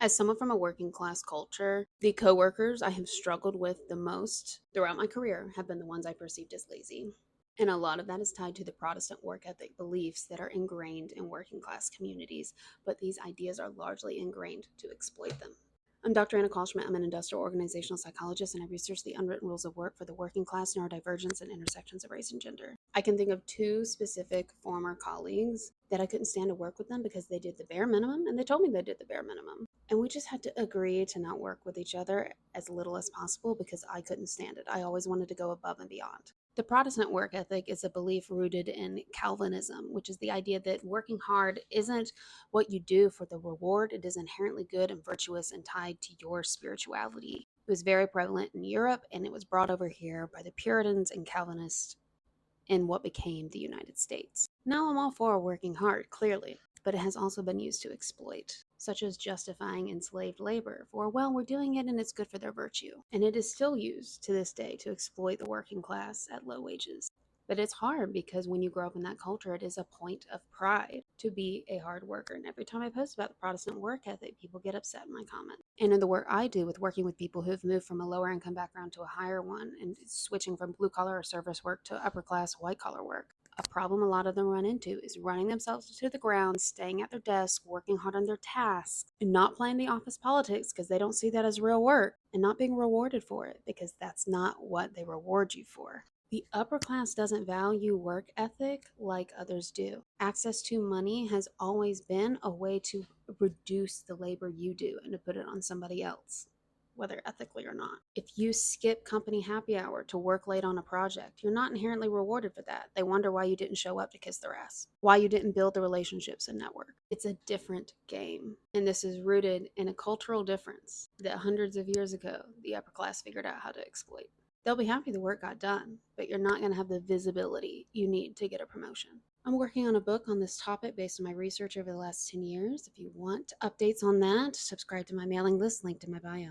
As someone from a working class culture, the coworkers I have struggled with the most throughout my career have been the ones I perceived as lazy. And a lot of that is tied to the Protestant work ethic beliefs that are ingrained in working class communities, but these ideas are largely ingrained to exploit them. I'm Dr. Anna Kalschmidt. I'm an industrial organizational psychologist, and I research the unwritten rules of work for the working class, neurodivergence, and intersections of race and gender. I can think of two specific former colleagues that I couldn't stand to work with them because they did the bare minimum, and they told me they did the bare minimum. And we just had to agree to not work with each other as little as possible because I couldn't stand it. I always wanted to go above and beyond. The Protestant work ethic is a belief rooted in Calvinism, which is the idea that working hard isn't what you do for the reward. It is inherently good and virtuous and tied to your spirituality. It was very prevalent in Europe, and it was brought over here by the Puritans and Calvinists in what became the United States. Now I'm all for working hard, clearly, but it has also been used to exploit, such as justifying enslaved labor for, well, we're doing it and it's good for their virtue. And it is still used to this day to exploit the working class at low wages. But it's hard because when you grow up in that culture, it is a point of pride to be a hard worker. And every time I post about the Protestant work ethic, people get upset in my comments. And in the work I do with working with people who have moved from a lower income background to a higher one and switching from blue collar or service work to upper class white collar work, a problem a lot of them run into is running themselves to the ground, staying at their desk, working hard on their tasks, and not playing the office politics because they don't see that as real work, and not being rewarded for it because that's not what they reward you for. The upper class doesn't value work ethic like others do. Access to money has always been a way to reduce the labor you do and to put it on somebody else, whether ethically or not. If you skip company happy hour to work late on a project, you're not inherently rewarded for that. They wonder why you didn't show up to kiss their ass, why you didn't build the relationships and network. It's a different game. And this is rooted in a cultural difference that hundreds of years ago, the upper class figured out how to exploit. They'll be happy the work got done, but you're not going to have the visibility you need to get a promotion. I'm working on a book on this topic based on my research over the last 10 years. If you want updates on that, subscribe to my mailing list linked in my bio.